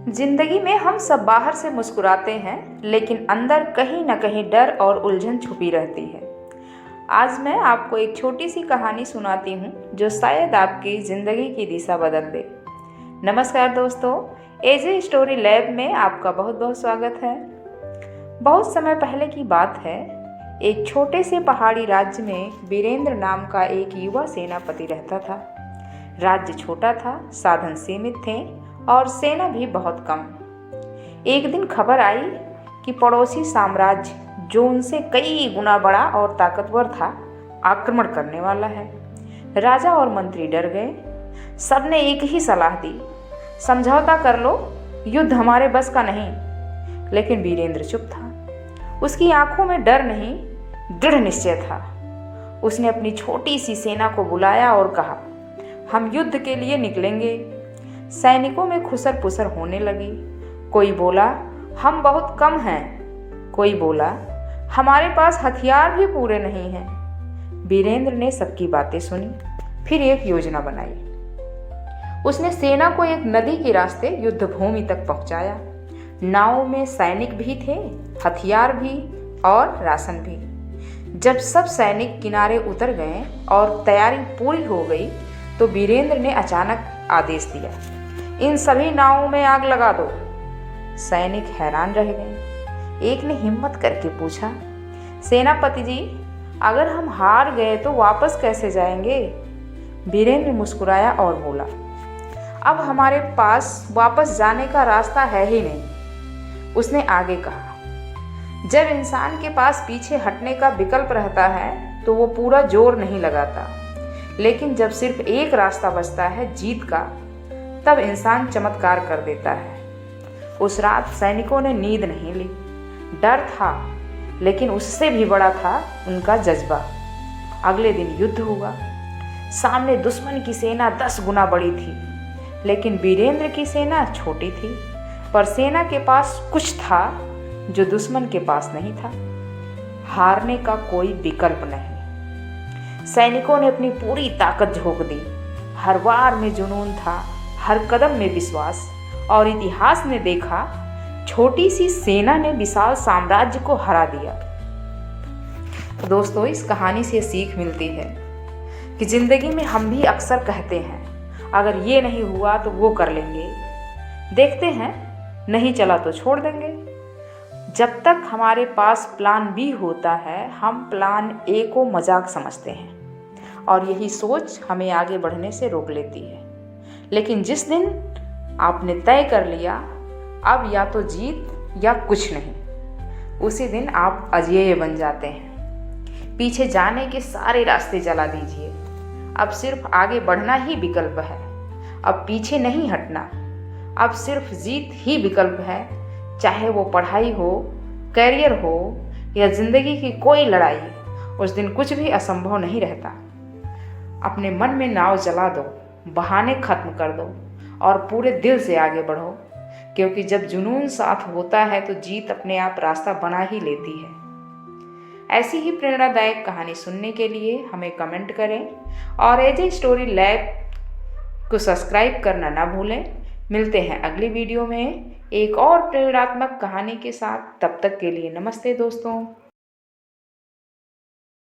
जिंदगी में हम सब बाहर से मुस्कुराते हैं, लेकिन अंदर कहीं ना कहीं डर और उलझन छुपी रहती है। आज मैं आपको एक छोटी सी कहानी सुनाती हूँ जो शायद आपकी ज़िंदगी की दिशा बदल दे। नमस्कार दोस्तों, एजे स्टोरी लैब में आपका बहुत बहुत स्वागत है। बहुत समय पहले की बात है। एक छोटे से पहाड़ी राज्य में वीरेंद्र नाम का एक युवा सेनापति रहता था। राज्य छोटा था, साधन सीमित थे और सेना भी बहुत कम। एक दिन खबर आई कि पड़ोसी साम्राज्य, जो उनसे कई गुना बड़ा और ताकतवर था, आक्रमण करने वाला है। राजा और मंत्री डर गए। सबने एक ही सलाह दी, समझौता कर लो, युद्ध हमारे बस का नहीं। लेकिन वीरेंद्र चुप था। उसकी आंखों में डर नहीं, दृढ़ निश्चय था। उसने अपनी छोटी सी सेना को बुलाया और कहा, हम युद्ध के लिए निकलेंगे। सैनिकों में खुसर पुसर होने लगी। कोई बोला, हम बहुत कम हैं। कोई बोला, हमारे पास हथियार भी पूरे नहीं हैं। वीरेंद्र ने सबकी बातें सुनी, फिर एक योजना बनाई। उसने सेना को एक नदी के रास्ते युद्ध भूमि तक पहुंचाया। नाव में सैनिक भी थे, हथियार भी और राशन भी। जब सब सैनिक किनारे उतर गए और तैयारी पूरी हो गई, तो वीरेंद्र ने अचानक आदेश दिया, इन सभी नावों में आग लगा दो। सैनिक हैरान रह गए। एक ने हिम्मत करके पूछा, सेनापति जी, अगर हम हार गए तो वापस कैसे जाएंगे? वीरेंद्र मुस्कुराया और बोला, अब हमारे पास वापस जाने का रास्ता है ही नहीं। उसने आगे कहा, जब इंसान के पास पीछे हटने का विकल्प रहता है तो वो पूरा जोर नहीं लगाता, लेकिन जब सिर्फ एक रास्ता बचता है, जीत का, तब इंसान चमत्कार कर देता है। उस रात सैनिकों ने नींद नहीं ली। डर था, लेकिन उससे भी बड़ा था उनका जज्बा। अगले दिन युद्ध हुआ। सामने दुश्मन की सेना 10 गुना बड़ी थी, लेकिन वीरेंद्र की सेना छोटी थी। पर सेना के पास कुछ था जो दुश्मन के पास नहीं था, हारने का कोई विकल्प नहीं। सैनिकों ने अपनी पूरी ताकत झोंक दी। हर वार में जुनून था, हर कदम में विश्वास, और इतिहास ने देखा, छोटी सी सेना ने विशाल साम्राज्य को हरा दिया। दोस्तों, इस कहानी से सीख मिलती है कि जिंदगी में हम भी अक्सर कहते हैं, अगर ये नहीं हुआ तो वो कर लेंगे, देखते हैं नहीं चला तो छोड़ देंगे। जब तक हमारे पास प्लान बी होता है, हम प्लान ए को मजाक समझते हैं और यही सोच हमें आगे बढ़ने से रोक लेती है। लेकिन जिस दिन आपने तय कर लिया, अब या तो जीत या कुछ नहीं, उसी दिन आप अजेय बन जाते हैं। पीछे जाने के सारे रास्ते जला दीजिए। अब सिर्फ आगे बढ़ना ही विकल्प है। अब पीछे नहीं हटना। अब सिर्फ जीत ही विकल्प है, चाहे वो पढ़ाई हो, करियर हो या जिंदगी की कोई लड़ाई। उस दिन कुछ भी असंभव नहीं रहता। अपने मन में नाव जला दो, बहाने खत्म कर दो और पूरे दिल से आगे बढ़ो, क्योंकि जब जुनून साथ होता है तो जीत अपने आप रास्ता बना ही लेती है। ऐसी ही प्रेरणादायक कहानी सुनने के लिए हमें कमेंट करें और एजे स्टोरी लैब को सब्सक्राइब करना ना भूलें। मिलते हैं अगली वीडियो में एक और प्रेरणात्मक कहानी के साथ। तब तक के लिए नमस्ते दोस्तों।